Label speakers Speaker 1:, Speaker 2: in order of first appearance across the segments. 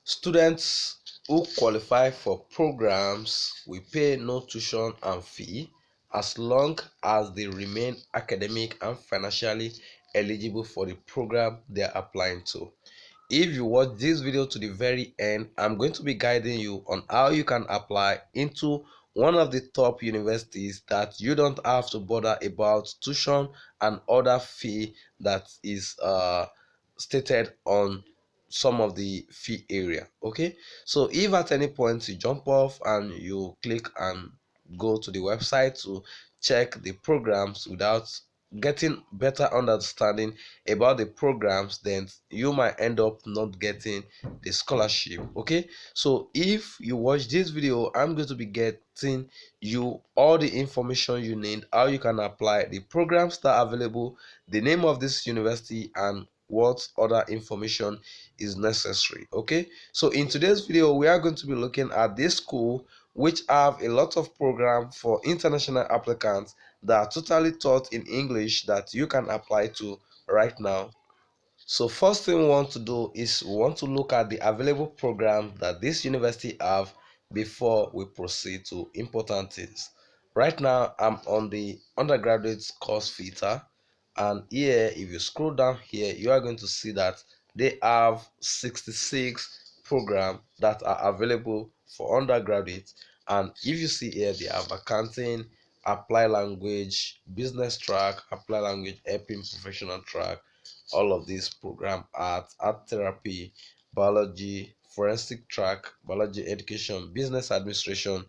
Speaker 1: Students who qualify for programs will pay no tuition and fee as long as they remain academic and financially eligible for the program they are applying to. If you watch this video to the very end, I'm going to be guiding you on how you can apply into one of the top universities that you don't have to bother about tuition and other fee that is stated on some of the fee area. Okay, so if at any point you jump off and you click and go to the website to check the programs without getting better understanding about the programs, then you might end up not getting the scholarship. Okay, so if you watch this video, I'm going to be getting you all the information you need, how you can apply, the programs that are available, the name of this university, and what other information is necessary. Okay, so in today's video we are going to be looking at this school which have a lot of program for international applicants that are totally taught in English that you can apply to right now. So first thing we want to do is we want to look at the available program that this university have before we proceed to important things. Right now I'm on the undergraduate course filter, and here if you scroll down here you are going to see that they have 66 programs that are available for undergraduates. And if you see here, they have accounting, apply language, business track, apply language, helping professional track, all of these program, art therapy, biology, forensic track, biology education, business administration,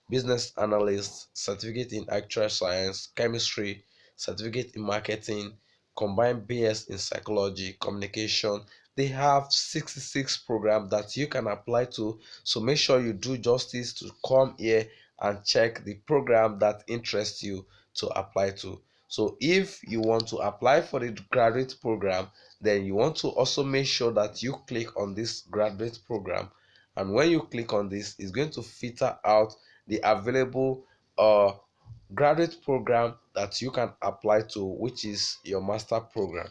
Speaker 1: business analyst, certificate in actual science, chemistry, certificate in marketing, combined BS in psychology, communication. They have 66 programs that you can apply to. So make sure you do justice to come here and check the program that interests you to apply to. So if you want to apply for the graduate program, then you want to also make sure that you click on this graduate program. And when you click on this, it's going to filter out the available graduate program that you can apply to, which is your master program.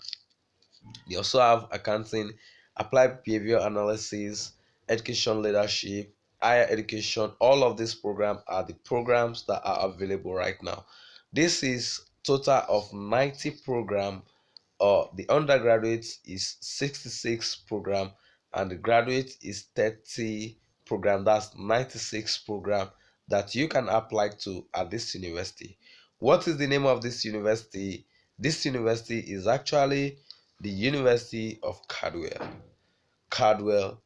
Speaker 1: They also have accounting, applied behavior analysis, education leadership, higher education. All of these programs are the programs that are available right now. This is total of 90 program. The undergraduate is 66 program, and the graduate is 30 program. That's 96 program that you can apply to at this university. What is the name of this university? This university is actually the University of Caldwell. Caldwell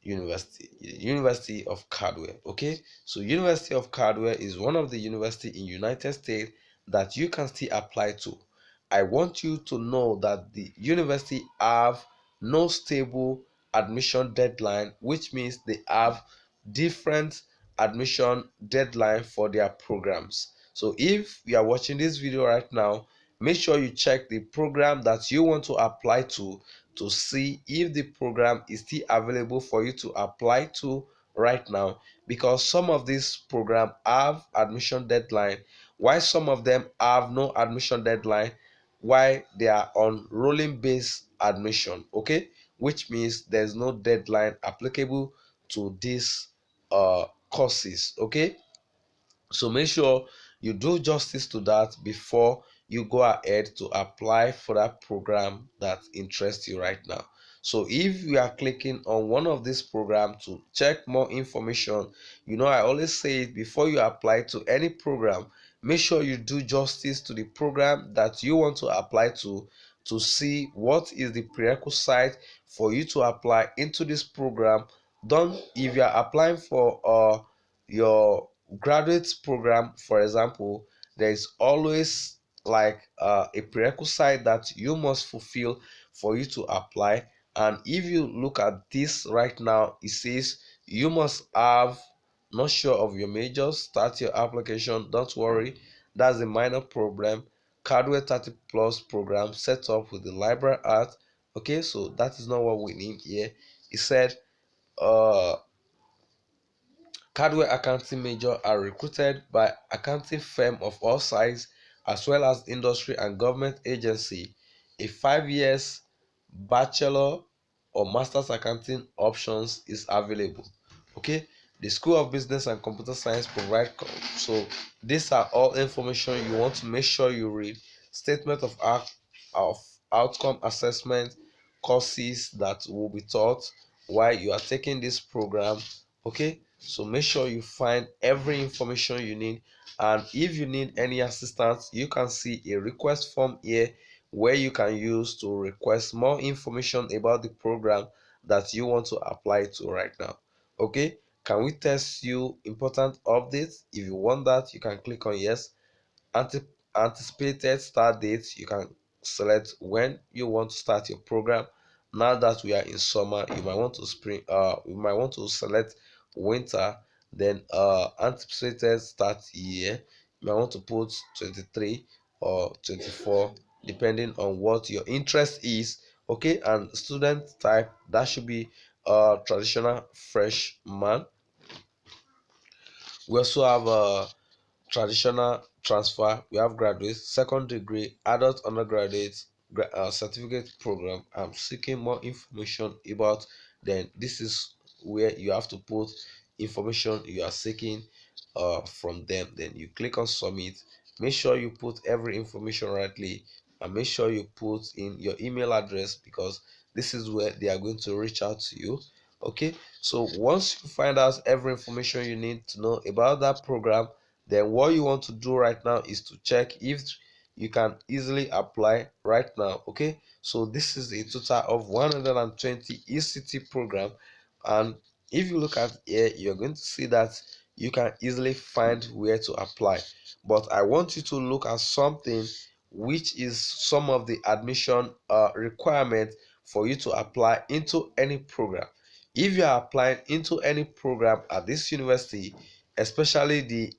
Speaker 1: University of Caldwell. Okay, so University of Caldwell is one of the university in United States that you can still apply to. I want you to know that the university have no stable admission deadline, which means they have different admission deadline for their programs. So if you are watching this video right now, make sure you check the program that you want to apply to see if the program is still available for you to apply to right now, because some of these programs have admission deadline while some of them have no admission deadline, while they are on rolling based admission. Okay, which means there's no deadline applicable to these courses. Okay, so make sure you do justice to that before you go ahead to apply for that program that interests you right now. So if you are clicking on one of these programs to check more information, I always say it, before you apply to any program, make sure you do justice to the program that you want to apply to see what is the prerequisite for you to apply into this program. Don't, if you are applying for your graduate program, for example, there is always like a prerequisite that you must fulfill for you to apply. And if you look at this right now, it says you must have, not sure of your major, start your application. Don't worry, that's a minor problem. Caldwell 30 plus program set up with the liberal art. Okay, so that is not what we need here. It said Caldwell accounting major are recruited by accounting firm of all sizes as well as industry and government agency. A 5 years bachelor or master's accounting options is available. Okay, the School of Business and Computer Science provide so these are all information you want to make sure you read. Statement of outcome assessment, courses that will be taught while you are taking this program. Okay, so make sure you find every information you need, and if you need any assistance, you can see a request form here where you can use to request more information about the program that you want to apply to right now. Okay, can we test you important updates? If you want that, you can click on yes. Ante- Anticipated start date, you can select when you want to start your program. Now that we are in summer, you might want to select winter. Then anticipated start year, you might want to put 23 or 24 depending on what your interest is. Okay, and student type, that should be traditional freshman. We also have traditional transfer. We have graduates, second degree, adult undergraduate, certificate program. I'm seeking more information about. Then this is where you have to put information you are seeking from them. Then you click on submit. Make sure you put every information rightly, and make sure you put in your email address, because this is where they are going to reach out to you. Okay, so once you find out every information you need to know about that program, then what you want to do right now is to check if you can easily apply right now. Okay, so this is a total of 120 ECT program, and if you look at here, you're going to see that you can easily find where to apply. But I want you to look at something, which is some of the admission requirement for you to apply into any program. If you are applying into any program at this university, especially the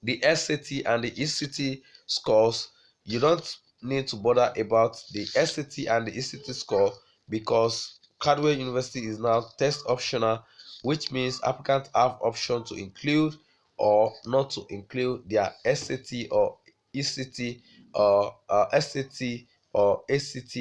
Speaker 1: SAT and the ECT scores, you don't need to bother about the SAT and the ECT score, because Caldwell University is now test optional, which means applicants have option to include or not to include their SAT or ECT or SAT or ACT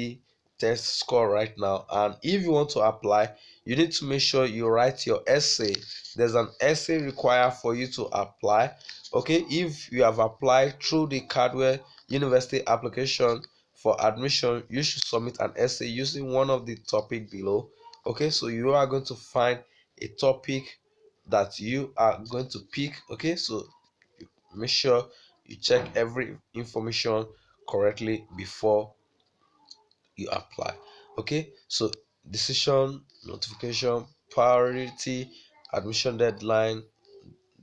Speaker 1: test score right now. And if you want to apply, you need to make sure you write your essay. There's an essay required for you to apply. Okay, if you have applied through the Caldwell University application for admission, you should submit an essay using one of the topic below. Okay, so you are going to find a topic that you are going to pick. Okay, so make sure you check every information correctly before you apply. Okay, so decision, notification, priority, admission deadline,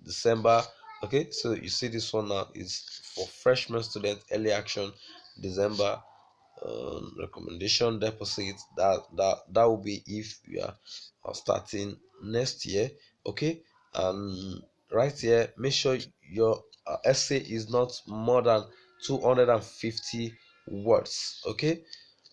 Speaker 1: December. Okay, so you see this one now is for freshman student, early action December. Recommendation deposit, that will be if you are starting next year. Okay, and right here, make sure your essay is not more than 250 words. Okay,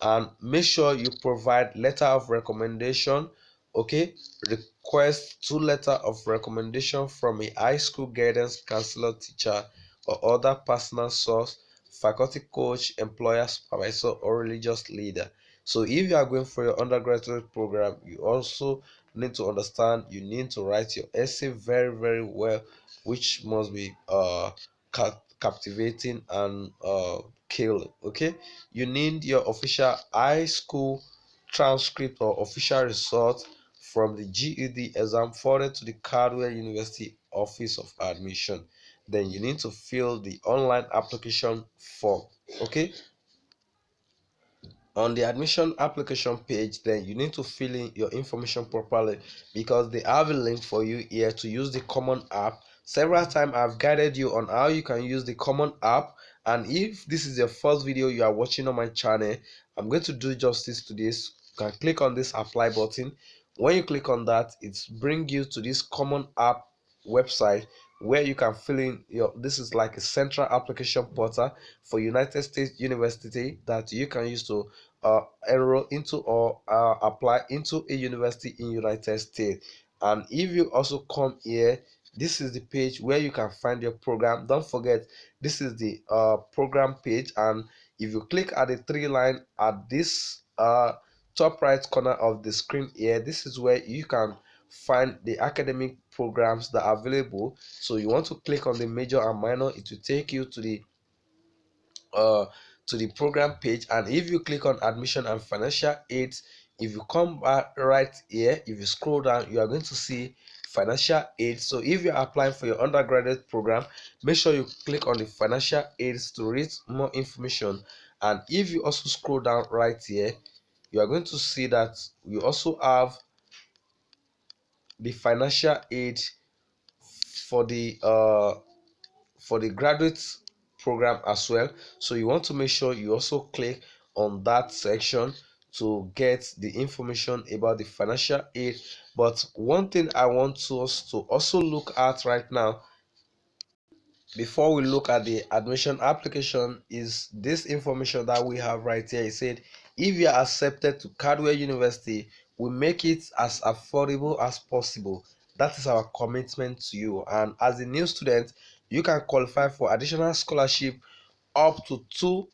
Speaker 1: and make sure you provide letter of recommendation. Okay, request two letter of recommendation from a high school guidance counselor, teacher, or other personal source, faculty coach, employer, supervisor, or religious leader. So if you are going for your undergraduate program, you also need to understand you need to write your essay very very well, which must be captivating and killing. Okay, you need your official high school transcript or official result from the GED exam forwarded to the Caldwell University Office of Admission. Then you need to fill the online application form. Okay, on the admission application page, then you need to fill in your information properly, because they have a link for you here to use the common app. Several times I've guided you on how you can use the common app, and if this is your first video you are watching on my channel, I'm going to do justice to this. You can click on this apply button. When you click on that, it's bring you to this common app website where you can fill in your, this is like a central application portal for United States University that you can use to enroll into or apply into a university in United States. And if you also come here, this is the page where you can find your program. Don't forget, this is the program page, and if you click at the three line at this top right corner of the screen here, this is where you can find the academic programs that are available. So you want to click on the major and minor, it will take you uh to the program page. And if you click on admission and financial aids, if you come back right here, if you scroll down, you are going to see financial aid. So if you're applying for your undergraduate program, make sure you click on the financial aids to read more information. And if you also scroll down right here, you are going to see that you also have the financial aid for the graduate program as well. So you want to make sure you also click on that section to get the information about the financial aid. But one thing I want us to also look at right now, before we look at the admission application, is this information that we have right here. It said if you are accepted to Caldwell University, we make it as affordable as possible. That is our commitment to you. And as a new student, you can qualify for additional scholarship up to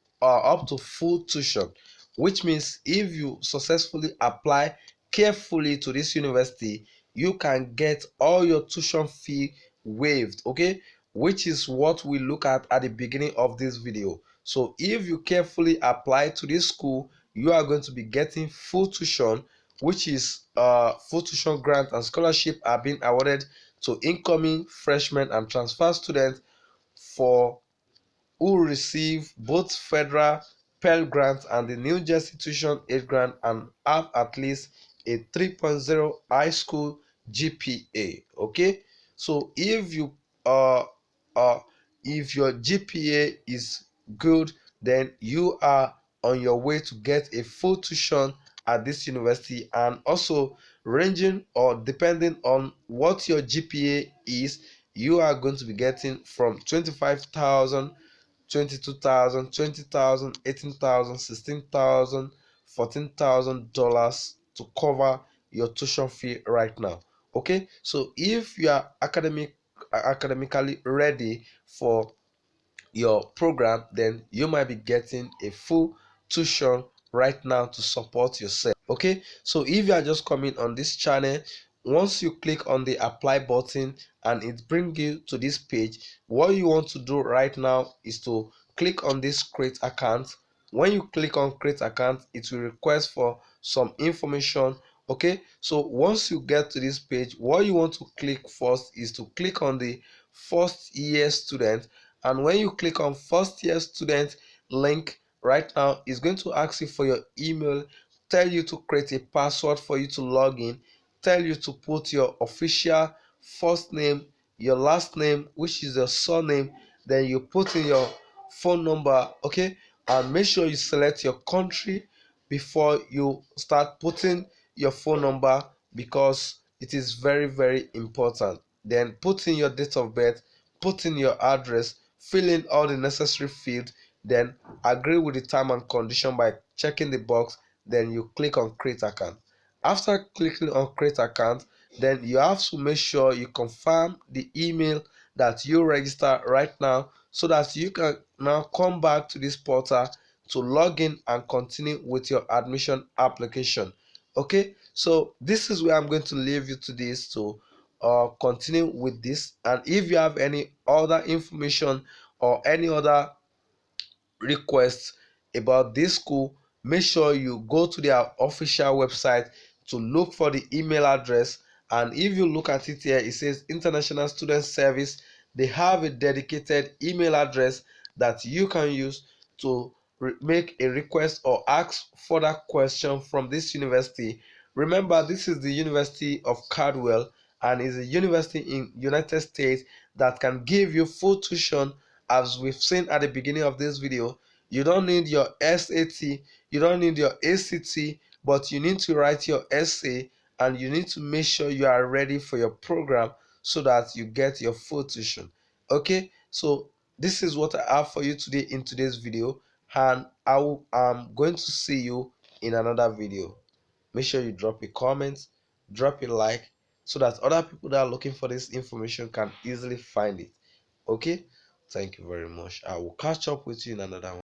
Speaker 1: full tuition, which means if you successfully apply carefully to this university, you can get all your tuition fee waived. Okay, which is what we look at the beginning of this video. So if you carefully apply to this school, you are going to be getting full tuition, which is full tuition grant and scholarship are being awarded to incoming freshmen and transfer students for who receive both federal Pell Grant and the New Jersey Tuition Aid Grant and have at least a 3.0 high school GPA. Okay, so uh uh if your GPA is good, then you are on your way to get a full tuition at this university. And also, ranging or depending on what your GPA is, you are going to be getting from 25,000, 22,000, 20,000, 18,000, 16,000, $14,000 to cover your tuition fee right now. Okay, so if you are academically ready for your program, then you might be getting a full tuition right now to support yourself. Okay, so if you are just coming on this channel, once you click on the apply button and it brings you to this page, what you want to do right now is to click on this create account. When you click on create account, it will request for some information. Okay, so once you get to this page, what you want to click first is to click on the first year student. And when you click on first year student link right now, it's going to ask you for your email, tell you to create a password for you to log in, tell you to put your official first name, your last name, which is your surname, then you put in your phone number. Okay, and make sure you select your country before you start putting your phone number, because it is very, very important. Then put in your date of birth, put in your address, fill in all the necessary fields, then agree with the term and condition by checking the box, then you click on create account. After clicking on create account, then you have to make sure you confirm the email that you register right now, so that you can now come back to this portal to log in and continue with your admission application. Okay, so this is where I'm going to leave you to this to continue with this. And if you have any other information or any other requests about this school, make sure you go to their official website to look for the email address. And if you look at it here, it says International Student Service. They have a dedicated email address that you can use to make a request or ask further question from this university. Remember, this is the University of Caldwell, and is a university in United States that can give you full tuition. As we've seen at the beginning of this video, you don't need your SAT, you don't need your ACT, but you need to write your essay, and you need to make sure you are ready for your program so that you get your full tuition. Okay, so this is what I have for you today in today's video, and I'm going to see you in another video. Make sure you drop a comment, drop a like, so that other people that are looking for this information can easily find it. Okay, thank you very much. I will catch up with you in another one.